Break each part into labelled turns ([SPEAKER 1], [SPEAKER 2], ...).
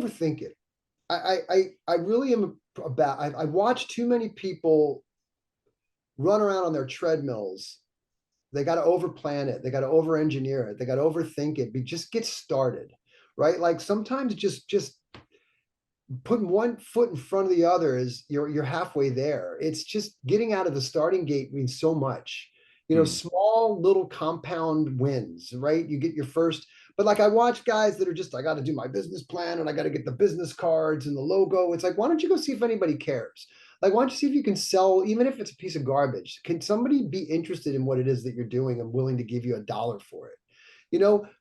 [SPEAKER 1] overthink it. I really am about, I watch too many people run around on their treadmills. They got to overplan it. They got to over engineer it. They got to overthink it. Just get started, right? Like sometimes just putting one foot in front of the other is you're halfway there. It's just getting out of the starting gate means so much. Small little compound wins, right? You get your first, but like I watch guys that are just, I got to do my business plan and I got to get the business cards and the logo. It's like, why don't you go see if anybody cares? Like, why don't you see if you can sell, even if it's a piece of garbage? Can somebody be interested in what it is that you're doing and willing to give you $1 for it?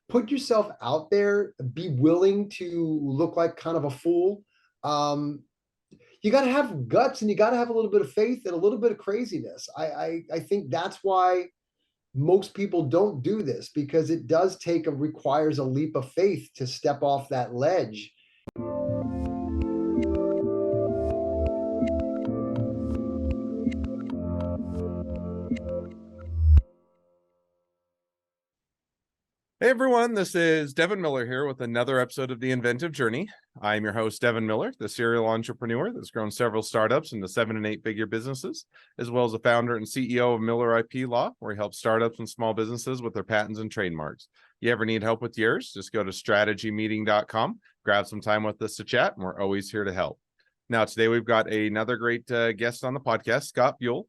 [SPEAKER 1] Put yourself out there, be willing to look like kind of a fool. You got to have guts and you got to have a little bit of faith and a little bit of craziness. I think that's why most people don't do this, because it does requires a leap of faith to step off that ledge.
[SPEAKER 2] Hey everyone, this is Devin Miller here with another episode of The Inventive Journey. I'm your host, Devin Miller, the serial entrepreneur that's grown several startups into 7- and 8-figure businesses, as well as the founder and CEO of Miller IP Law, where he helps startups and small businesses with their patents and trademarks. You ever need help with yours? Just go to strategymeeting.com, grab some time with us to chat, and we're always here to help. Now, today we've got another great guest on the podcast, Scott Buell.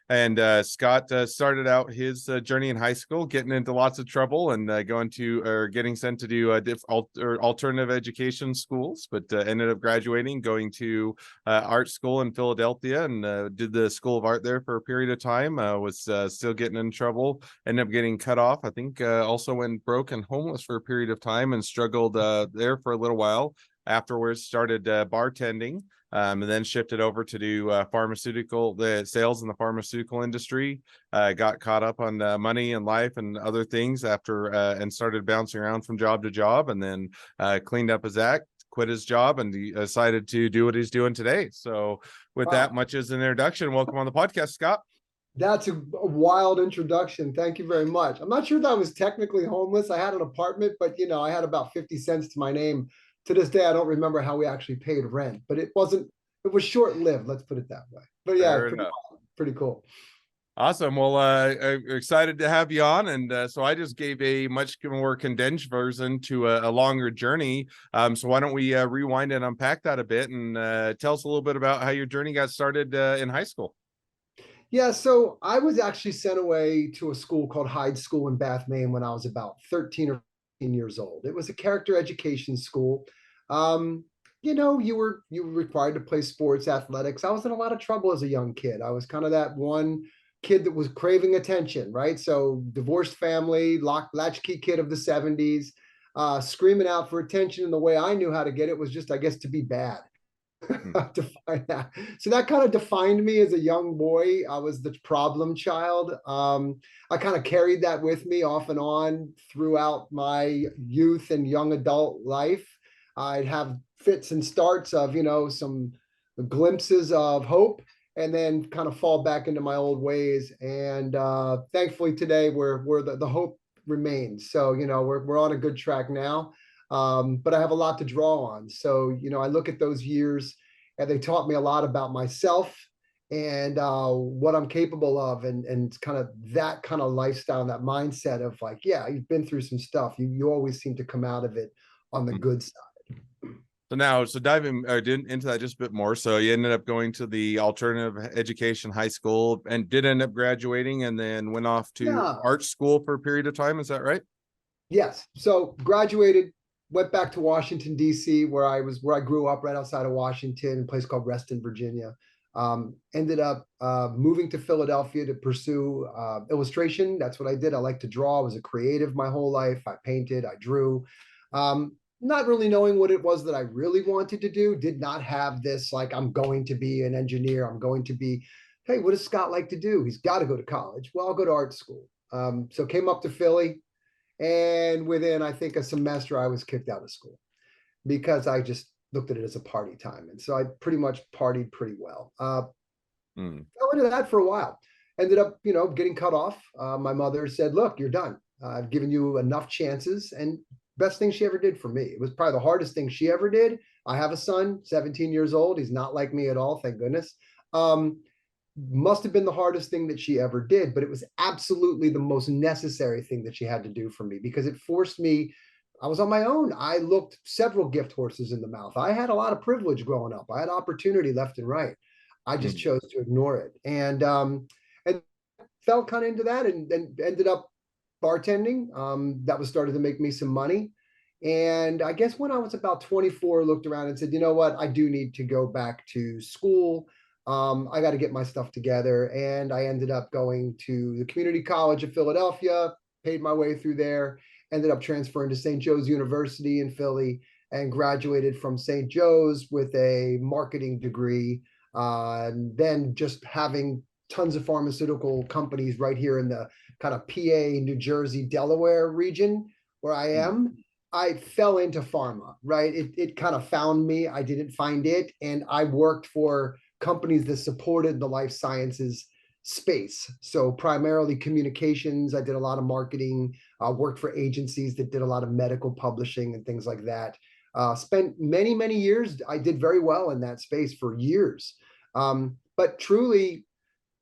[SPEAKER 2] And Scott started out his journey in high school, getting into lots of trouble and getting sent to do alternative education schools, but ended up graduating, going to art school in Philadelphia, and did the School of Art there for a period of time. Was still getting in trouble, ended up getting cut off. I think also went broke and homeless for a period of time and struggled there for a little while. Afterwards, started bartending. And then shifted over to do the sales in the pharmaceutical industry. Got caught up on money and life and other things and started bouncing around from job to job, and then cleaned up his act, quit his job, and decided to do what he's doing today. So with that much as an introduction, welcome on the podcast, Scott.
[SPEAKER 1] That's a wild introduction. Thank you very much. I'm not sure that I was technically homeless. I had an apartment, but I had about 50 cents to my name. To this day, I don't remember how we actually paid rent, but it was short-lived. Let's put it that way. But yeah, pretty cool.
[SPEAKER 2] Awesome. Well, I'm excited to have you on. And so I just gave a much more condensed version to a longer journey. So why don't we rewind and unpack that a bit and tell us a little bit about how your journey got started in high school.
[SPEAKER 1] Yeah, so I was actually sent away to a school called Hyde School in Bath, Maine when I was about 13 or 14 years old. It was a character education school. You were required to play sports, athletics. I was in a lot of trouble as a young kid. I was kind of that one kid that was craving attention, right? So divorced family, latchkey kid of the 70s, screaming out for attention. And the way I knew how to get it was just, I guess, to be bad. So that kind of defined me as a young boy. I was the problem child. I kind of carried that with me off and on throughout my youth and young adult life. I'd have fits and starts of, some glimpses of hope, and then kind of fall back into my old ways. And thankfully today the hope remains. So, we're on a good track now. But I have a lot to draw on. So, I look at those years and they taught me a lot about myself and what I'm capable of, and kind of that kind of lifestyle, that mindset of like, yeah, you've been through some stuff. You always seem to come out of it on the good side.
[SPEAKER 2] So diving into that just a bit more. So you ended up going to the alternative education high school and did end up graduating, and then went off to art school for a period of time. Is that right?
[SPEAKER 1] Yes. So graduated, went back to Washington, D.C., where I grew up, right outside of Washington, a place called Reston, Virginia. Ended up moving to Philadelphia to pursue illustration. That's what I did. I like to draw. I was a creative my whole life. I painted, I drew. Not really knowing what it was that I really wanted to do. Did not have this, like, I'm going to be an engineer. I'm going to be, hey, what does Scott like to do? He's got to go to college. Well, I'll go to art school. So came up to Philly. And within, I think, a semester, I was kicked out of school because I just looked at it as a party time. And so I pretty much partied pretty well. Fell into that for a while. Ended up, getting cut off. My mother said, look, you're done. I've given you enough chances. And best thing she ever did for me. It was probably the hardest thing she ever did, I have a son, 17 years old. He's not like me at all, thank goodness. Um, must have been the hardest thing that she ever did, but it was absolutely the most necessary thing that she had to do for me because it forced me. I was on my own. I looked several gift horses in the mouth. I had a lot of privilege growing up. I had opportunity left and right. I just
[SPEAKER 2] Mm.
[SPEAKER 1] chose to ignore it. And fell kind of into that and ended up bartending. That was started to make me some money. And I guess when I was about 24, looked around and said, you know what, I do need to go back to school. I got to get my stuff together. And I ended up going to the community college of Philadelphia, paid my way through there, ended up transferring to St. Joe's University in Philly and graduated from St. Joe's with a marketing degree. And then just having tons of pharmaceutical companies right here in the kind of PA, New Jersey, Delaware region where I
[SPEAKER 2] Mm.
[SPEAKER 1] am. I fell into pharma, right? It kind of found me. I didn't find it. And I worked for companies that supported the life sciences space. So primarily communications. I did a lot of marketing, worked for agencies that did a lot of medical publishing and things like that. Spent many, many years. I did very well in that space for years. But truly,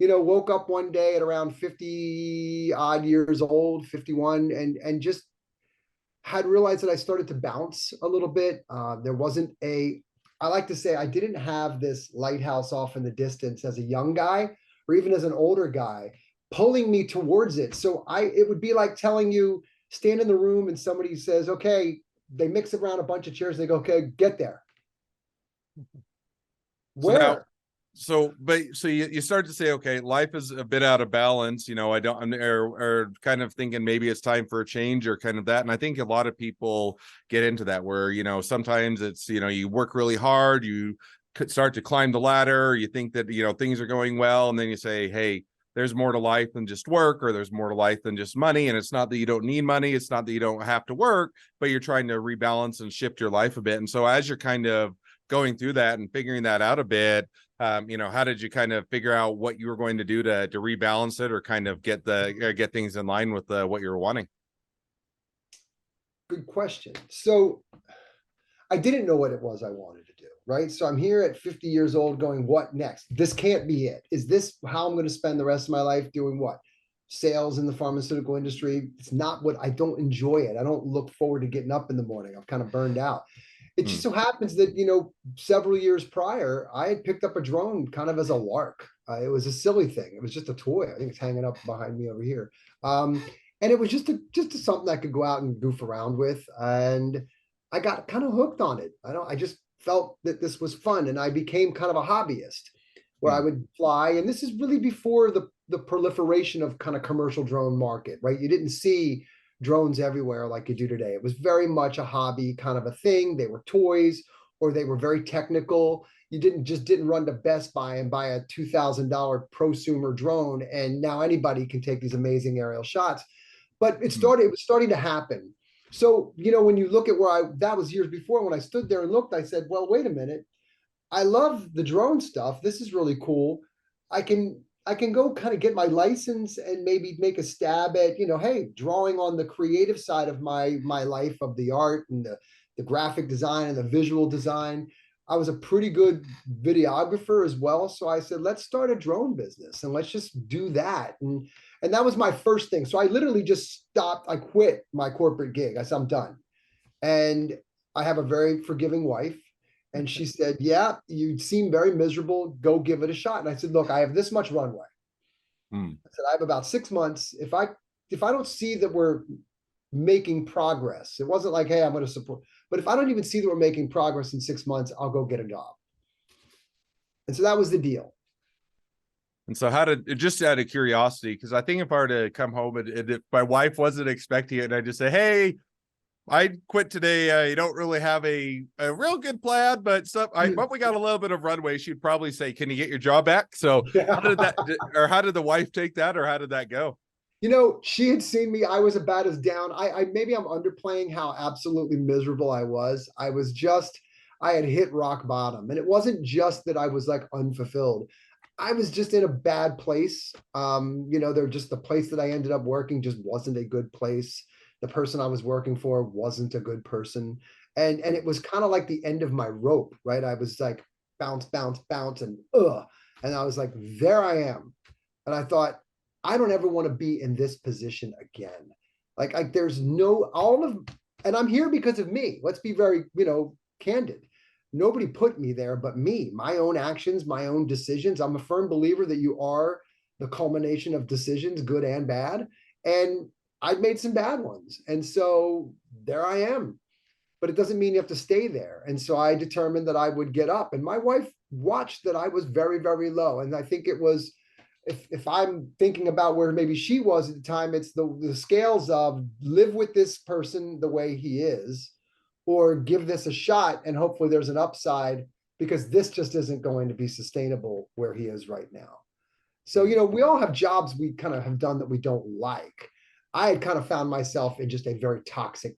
[SPEAKER 1] woke up one day at around 50 odd years old, 51, and just had realized that I started to bounce a little bit. There wasn't I like to say I didn't have this lighthouse off in the distance as a young guy or even as an older guy pulling me towards it. So it would be like telling you, stand in the room and somebody says, okay, they mix around a bunch of chairs. They go, okay, get there.
[SPEAKER 2] So now,
[SPEAKER 1] Where?
[SPEAKER 2] so you start to say, okay, life is a bit out of balance. I don't, or kind of thinking maybe it's time for a change or kind of that. And I think a lot of people get into that where, sometimes it's, you work really hard, you could start to climb the ladder, you think that, things are going well. And then you say, hey, there's more to life than just work, or there's more to life than just money. And it's not that you don't need money. It's not that you don't have to work, but you're trying to rebalance and shift your life a bit. And so as you're kind of going through that and figuring that out a bit, how did you kind of figure out what you were going to do to rebalance it or kind of get things in line with what you were wanting?
[SPEAKER 1] Good question. So I didn't know what it was I wanted to do, right? So I'm here at 50 years old going, what next? This can't be it. Is this how I'm going to spend the rest of my life doing what? Sales in the pharmaceutical industry. It's not what I don't enjoy it. I don't look forward to getting up in the morning. I'm kind of burned out. It
[SPEAKER 2] Hmm.
[SPEAKER 1] just so happens that, several years prior, I had picked up a drone kind of as a lark. It was a silly thing. It was just a toy. I think it's hanging up behind me over here. And it was something I could go out and goof around with. And I got kind of hooked on it. I just felt that this was fun and I became kind of a hobbyist where I
[SPEAKER 2] Hmm.
[SPEAKER 1] would fly. And this is really before the proliferation of kind of commercial drone market, right? You didn't see drones everywhere like you do today. It was very much a hobby kind of a thing. They were toys or they were very technical. You didn't run to Best Buy and buy a $2,000 prosumer drone and now anybody can take these amazing aerial shots. But
[SPEAKER 2] Hmm.
[SPEAKER 1] it was starting to happen. So, when you look at that was years before when I stood there and looked, I said, well, wait a minute. I love the drone stuff. This is really cool. I can go kind of get my license and maybe make a stab at, hey, drawing on the creative side of my life of the art and the graphic design and the visual design. I was a pretty good videographer as well. So I said, let's start a drone business and let's just do that. And that was my first thing. So I literally just stopped. I quit my corporate gig. I said, I'm done. And I have a very forgiving wife. And she said, yeah, you seem very miserable. Go give it a shot. And I said, look, I have this much runway.
[SPEAKER 2] Hmm.
[SPEAKER 1] I said, I have about 6 months. If I don't see that we're making progress, it wasn't like, hey, I'm going to support. But if I don't even see that we're making progress in 6 months, I'll go get a job. And so that was the deal.
[SPEAKER 2] And so how did, just out of curiosity, because I think if I were to come home and if my wife wasn't expecting it and I just say, hey, I quit today. You don't really have a real good plan, but but we got a little bit of runway. She'd probably say, "Can you get your job back?" So how did that, or how did the wife take that, or how did that go?
[SPEAKER 1] She had seen me. I was about as down. I maybe I'm underplaying how absolutely miserable I was. I had hit rock bottom. And it wasn't just that I was like unfulfilled. I was just in a bad place. They're just the place that I ended up working just wasn't a good place. The person I was working for wasn't a good person. And it was kind of like the end of my rope, right? I was like bounce, bounce, bounce, and and I was like, there I am. And I thought, I don't ever want to be in this position again. Like there's no all of, and I'm here because of me. Let's be very, candid. Nobody put me there but me, my own actions, my own decisions. I'm a firm believer that you are the culmination of decisions, good and bad. And I've made some bad ones. And so there I am. But it doesn't mean you have to stay there. And so I determined that I would get up. And my wife watched that I was very, very low. And I think it was, if I'm thinking about where maybe she was at the time, it's the scales of live with this person the way he is, or give this a shot and hopefully there's an upside, because this just isn't going to be sustainable where he is right now. So, we all have jobs we kind of have done that we don't like. I had kind of found myself in just a very toxic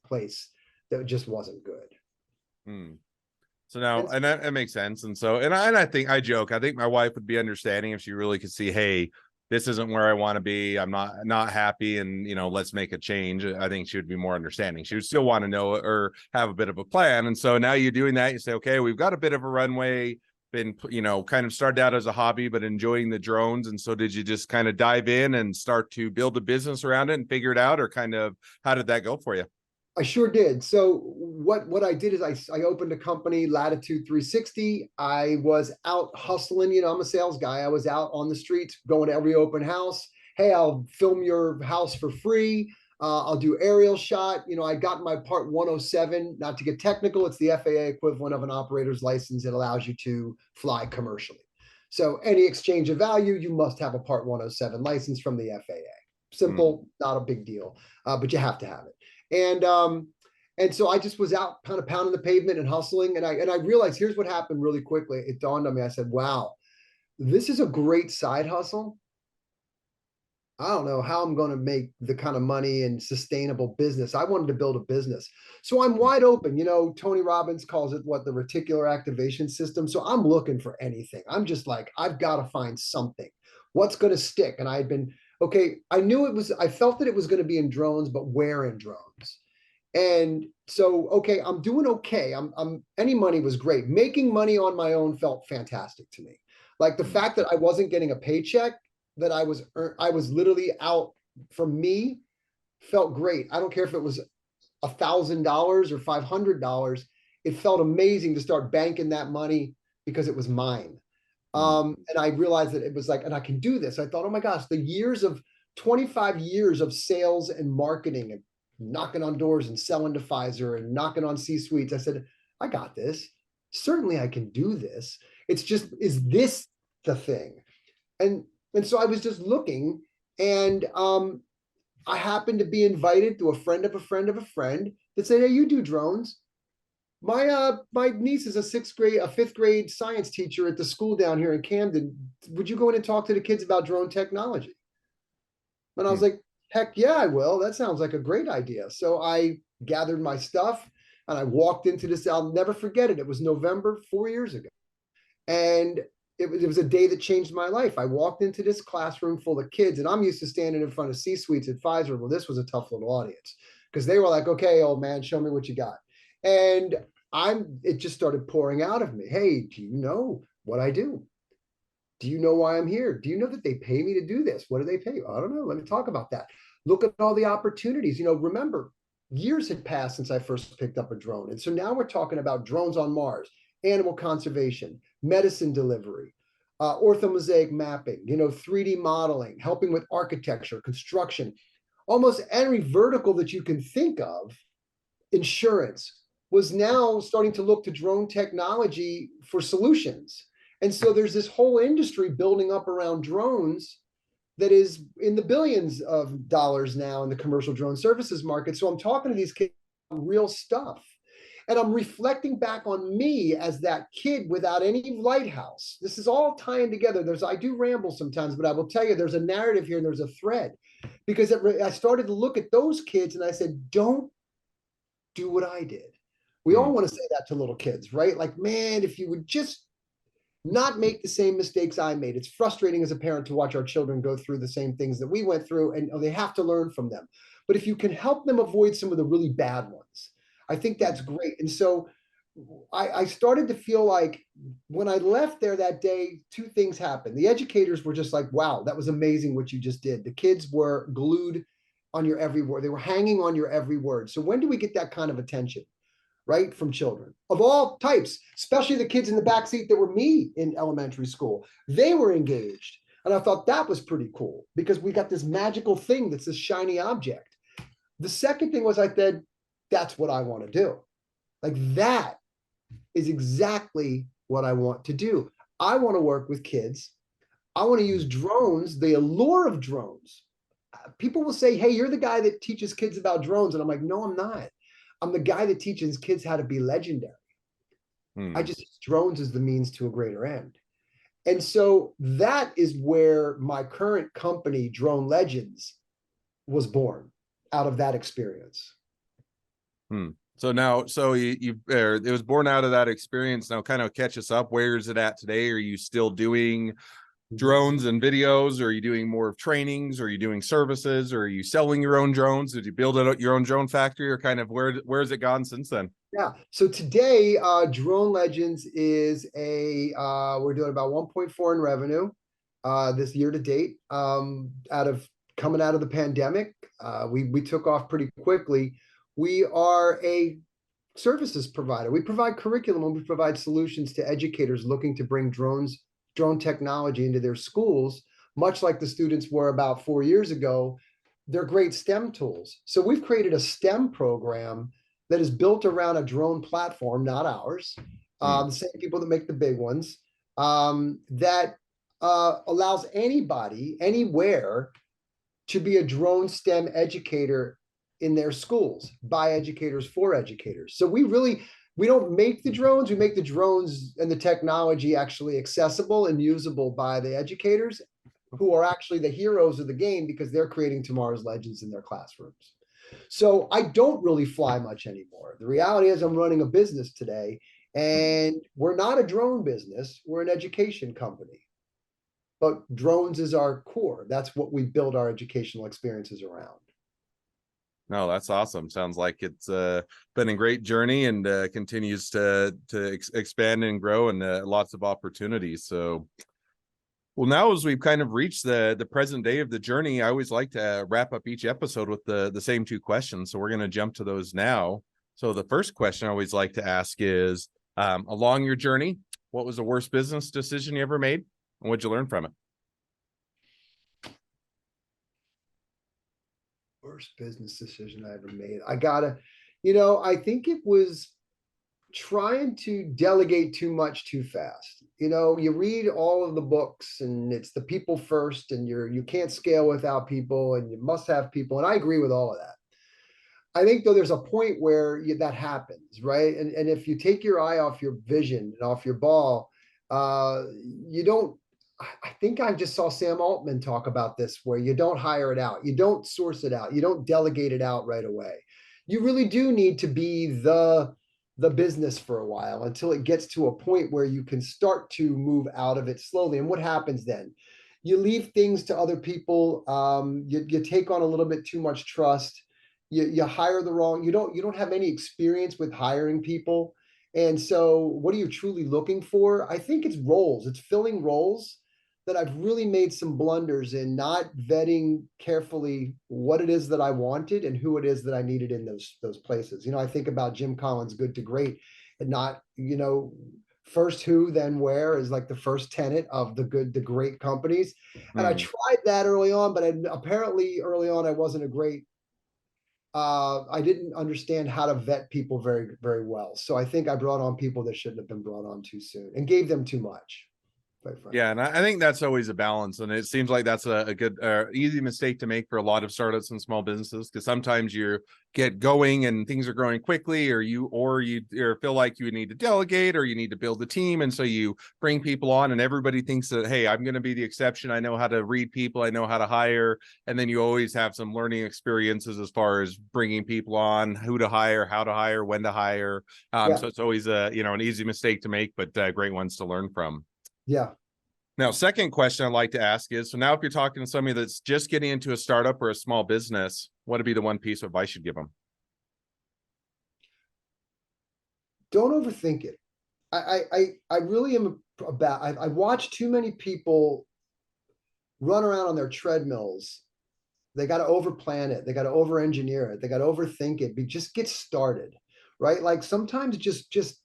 [SPEAKER 1] place that just wasn't good.
[SPEAKER 2] Hmm. So now,
[SPEAKER 1] And
[SPEAKER 2] and that makes sense. And so, I think I joke, I think my wife would be understanding if she really could see, hey, this isn't where I want to be. I'm not happy. And, let's make a change. I think she would be more understanding. She would still want to know or have a bit of a plan. And so now you're doing that. You say, okay, we've got a bit of a runway, been, kind of started out as a hobby, but enjoying the drones. And so did you just kind of dive in and start to build a business around it and figure it out, or kind of how did that go for you?
[SPEAKER 1] I sure did. So what I did is I opened a company, Latitude 360. I was out hustling. I'm a sales guy. I was out on the streets going to every open house. Hey, I'll film your house for free. I'll do aerial shot. I got my part 107. Not to get technical, it's the FAA equivalent of an operator's license. It allows you to fly commercially. So any exchange of value, you must have a part 107 license from the FAA. Simple, not a big deal, but you have to have it. And so I just was out kind of pounding the pavement and hustling. And I realized, here's what happened really quickly. It dawned on me. I said, wow, this is a great side hustle. I don't know how I'm going to make the kind of money and sustainable business. I wanted to build a business. So I'm wide open. Tony Robbins calls it the reticular activation system. So I'm looking for anything. I'm just like, I've got to find something. What's going to stick? And I had been, okay, I felt that it was going to be in drones, but where in drones? And so, okay, I'm doing okay. Any money was great. Making money on my own felt fantastic to me. Like the fact that I wasn't getting a paycheck, that I was literally out, for me, felt great. I don't care if it was $1,000 or $500. It felt amazing to start banking that money because it was mine. And I realized that it was like, and I can do this. I thought, oh my gosh, the 25 years of sales and marketing and knocking on doors and selling to Pfizer and knocking on C-suites. I said, I got this. Certainly I can do this. It's just, is this the thing? And so I was just looking, and I happened to be invited through a friend of a friend of a friend that said, hey, you do drones. My niece is a fifth grade science teacher at the school down here in Camden. Would you go in and talk to the kids about drone technology? And I was like, heck yeah, I will. That sounds like a great idea. So I gathered my stuff and I walked into this. I'll never forget it. It was November 4 years ago. And it was a day that changed my life. I walked into this classroom full of kids, and I'm used to standing in front of C-suites at Pfizer. Well, this was a tough little audience because they were like, okay, old man, show me what you got. And it just started pouring out of me. Hey, do you know what I do? Do you know why I'm here? Do you know that they pay me to do this? What do they pay? I don't know. Let me talk about that. Look at all the opportunities. Remember, years had passed since I first picked up a drone. And so now we're talking about drones on Mars, animal conservation, medicine delivery, orthomosaic mapping, 3D modeling, helping with architecture, construction, almost every vertical that you can think of. Insurance was now starting to look to drone technology for solutions. And so there's this whole industry building up around drones that is in the billions of dollars now in the commercial drone services market. So I'm talking to these kids about real stuff. And I'm reflecting back on me as that kid without any lighthouse. This is all tying together. I do ramble sometimes, but I will tell you, there's a narrative here and there's a thread, because I started to look at those kids and I said, don't do what I did. We all want to say that to little kids, right? Like, man, if you would just not make the same mistakes I made. It's frustrating as a parent to watch our children go through the same things that we went through, and they have to learn from them. But if you can help them avoid some of the really bad ones, I think that's great. And so I started to feel like when I left there that day, two things happened. The educators were just like, wow, that was amazing what you just did. The kids were glued on your every word. They were hanging on your every word. So when do we get that kind of attention, right? From children of all types, especially the kids in the back seat that were me in elementary school. They were engaged. And I thought that was pretty cool because we got this magical thing that's this shiny object. The second thing was I said, that's what I want to do. Like that is exactly what I want to do. I want to work with kids. I want to use drones, the allure of drones. People will say, hey, you're the guy that teaches kids about drones. And I'm like, no, I'm not. I'm the guy that teaches kids how to be legendary. I just use drones as the means to a greater end. And so that is where my current company, Drone Legends, was born out of that experience.
[SPEAKER 2] So now, so it was born out of that experience. Now, kind of catch us up. Where is it at today? Are you still doing drones and videos? Or are you doing more of trainings? Or are you doing services? Or are you selling your own drones? Did you build your own drone factory? Or kind of where has it gone since then?
[SPEAKER 1] Yeah. So today, Drone Legends is we're doing about 1.4 in revenue this year to date. Coming out of the pandemic, we took off pretty quickly. We are a services provider. We provide curriculum and we provide solutions to educators looking to bring drone technology into their schools, much like the students were about 4 years ago. They're great STEM tools. So we've created a STEM program that is built around a drone platform, not ours, the same people that make the big ones, that allows anybody, anywhere, to be a drone STEM educator in their schools by educators for educators. So we don't make the drones, we make the drones and the technology actually accessible and usable by the educators who are actually the heroes of the game because they're creating tomorrow's legends in their classrooms. So I don't really fly much anymore. The reality is I'm running a business today and we're not a drone business, we're an education company. But drones is our core. That's what we build our educational experiences around.
[SPEAKER 2] No, that's awesome. Sounds like it's been a great journey and continues to expand and grow and lots of opportunities. So, well, now as we've kind of reached the present day of the journey, I always like to wrap up each episode with the same two questions. So we're going to jump to those now. So the first question I always like to ask is, along your journey, what was the worst business decision you ever made, and what'd you learn from it?
[SPEAKER 1] Worst business decision I ever made. I think it was trying to delegate too much too fast. You read all of the books and it's the people first and you can't scale without people and you must have people. And I agree with all of that. I think though there's a point where that happens, right? And if you take your eye off your vision and off your ball, you don't. I think I just saw Sam Altman talk about this, where you don't hire it out, you don't source it out, you don't delegate it out right away. You really do need to be the business for a while until it gets to a point where you can start to move out of it slowly. And what happens then? You leave things to other people. You take on a little bit too much trust. You hire the wrong. You don't have any experience with hiring people. And so, what are you truly looking for? I think it's roles. It's filling roles that I've really made some blunders in not vetting carefully what it is that I wanted and who it is that I needed in those places. I think about Jim Collins' Good to Great, and not, first who, then where is like the first tenet of the great companies. And I tried that early on, but apparently early on I wasn't a great I didn't understand how to vet people very, very well. So I think I brought on people that shouldn't have been brought on too soon and gave them too much.
[SPEAKER 2] Yeah, and I think that's always a balance, and it seems like that's a good easy mistake to make for a lot of startups and small businesses, because sometimes you get going and things are growing quickly, or you feel like you need to delegate or you need to build a team, and so you bring people on and everybody thinks that, hey, I'm going to be the exception, I know how to read people, I know how to hire, and then you always have some learning experiences as far as bringing people on, who to hire, how to hire, when to hire. So it's always an easy mistake to make, but great ones to learn from.
[SPEAKER 1] Yeah.
[SPEAKER 2] Now, second question I'd like to ask is, so now if you're talking to somebody that's just getting into a startup or a small business, what would be the one piece of advice you'd give them?
[SPEAKER 1] don't overthink it. I really am about, I watch too many people run around on their treadmills. They got to overplan it. They got to over engineer it. They got to overthink it. Just get started, right? Like sometimes just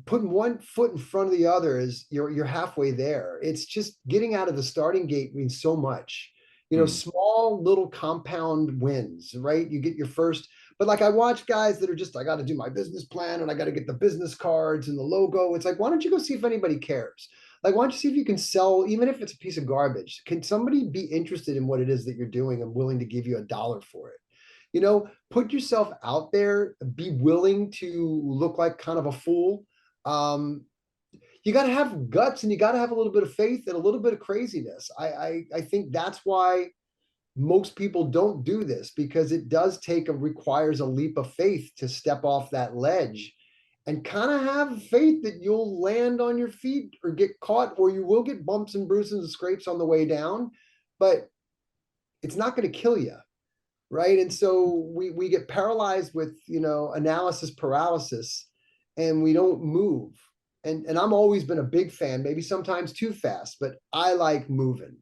[SPEAKER 1] putting one foot in front of the other is you're halfway there. It's just getting out of the starting gate means so much.
[SPEAKER 2] Hmm.
[SPEAKER 1] Small little compound wins, right? You get your first, but like I watch guys that are just, I got to do my business plan and I got to get the business cards and the logo. It's like, why don't you go see if anybody cares? Like, why don't you see if you can sell, even if it's a piece of garbage? Can somebody be interested in what it is that you're doing and willing to give you $1 for it? Put yourself out there, be willing to look like kind of a fool. um, you got to have guts and you got to have a little bit of faith and a little bit of craziness. I think that's why most people don't do this, because it does requires a leap of faith to step off that ledge and kind of have faith that you'll land on your feet or get caught, or you will get bumps and bruises and scrapes on the way down, but it's not going to kill you. Right. And so we get paralyzed with, analysis paralysis, and we don't move. And I'm always been a big fan, maybe sometimes too fast, but I like moving.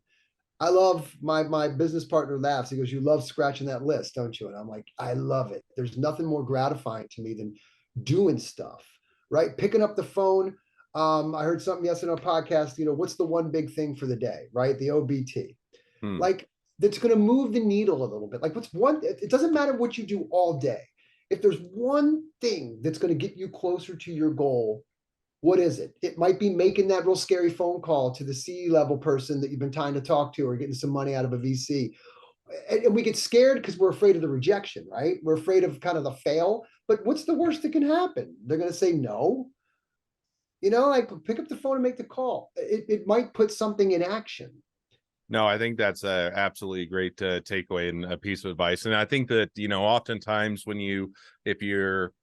[SPEAKER 1] I love my business partner laughs. He goes, "You love scratching that list, don't you?" And I'm like, I love it. There's nothing more gratifying to me than doing stuff, right? Picking up the phone. I heard something yesterday on a podcast, what's the one big thing for the day, right? The OBT.
[SPEAKER 2] Hmm.
[SPEAKER 1] Like, that's going to move the needle a little bit. Like, what's one, it doesn't matter what you do all day. If there's one thing that's going to get you closer to your goal, what is it? It might be making that real scary phone call to the C-level person that you've been trying to talk to, or getting some money out of a VC. And we get scared because we're afraid of the rejection, right? We're afraid of kind of the fail. But what's the worst that can happen? They're going to say no. Like, pick up the phone and make the call. It might put something in action.
[SPEAKER 2] No, I think that's a absolutely great takeaway and a piece of advice. And I think that, oftentimes if you're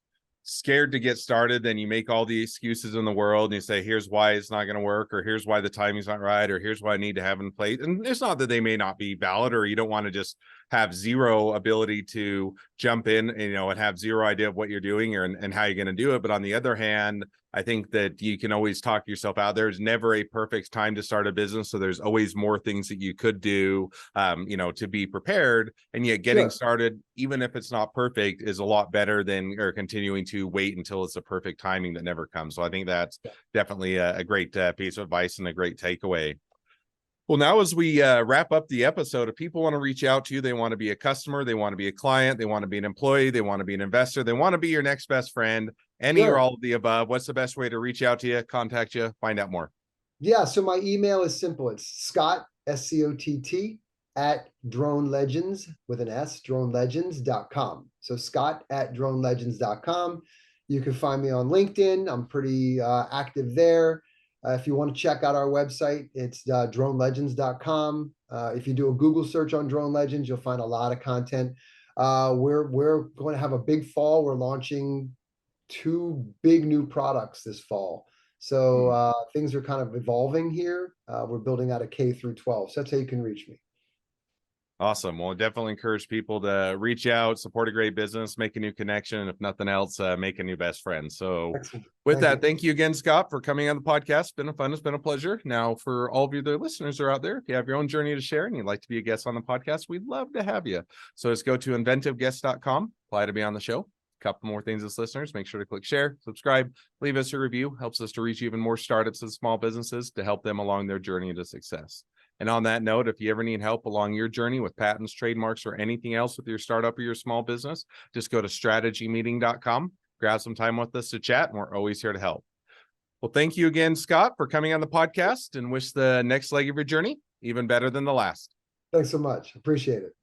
[SPEAKER 2] scared to get started, then you make all the excuses in the world and you say, here's why it's not going to work, or here's why the timing's not right, or here's what I need to have in place. And it's not that they may not be valid, or you don't want to just have zero ability to jump in, and have zero idea of what you're doing and how you're going to do it. But on the other hand, I think that you can always talk yourself out. There's never a perfect time to start a business. So there's always more things that you could do, to be prepared. And yet getting started, even if it's not perfect, is a lot better than continuing to wait until it's a perfect timing that never comes. So I think that's definitely a great piece of advice and a great takeaway. Well, now as we wrap up the episode, if people want to reach out to you, they want to be a customer, they want to be a client, they want to be an employee, they want to be an investor, they want to be your next best friend, any or all of the above, what's the best way to reach out to you, contact you, find out more?
[SPEAKER 1] Yeah. So my email is simple. It's Scott, SCOTT, at Drone Legends with an S, dronelegends.com. So Scott at dronelegends.com. You can find me on LinkedIn. I'm pretty active there. If you want to check out our website, it's dronelegends.com. If you do a Google search on Drone Legends, you'll find a lot of content. We're going to have a big fall. We're launching 2 big new products this fall. So things are kind of evolving here. We're building out a K through 12. So that's how you can reach me.
[SPEAKER 2] Awesome. Well, definitely encourage people to reach out, support a great business, make a new connection, and if nothing else, make a new best friend. So
[SPEAKER 1] Excellent.
[SPEAKER 2] with that, thank you again, Scott, for coming on the podcast. It's been fun. It's been a pleasure. Now, for all of you, the listeners are out there, if you have your own journey to share and you'd like to be a guest on the podcast, we'd love to have you. So just go to inventiveguest.com, apply to be on the show. A couple more things as listeners, make sure to click share, subscribe, leave us a review. Helps us to reach even more startups and small businesses to help them along their journey to success. And on that note, if you ever need help along your journey with patents, trademarks, or anything else with your startup or your small business, just go to strategymeeting.com, grab some time with us to chat, and we're always here to help. Well, thank you again, Scott, for coming on the podcast, and wish the next leg of your journey even better than the last.
[SPEAKER 1] Thanks so much. Appreciate it.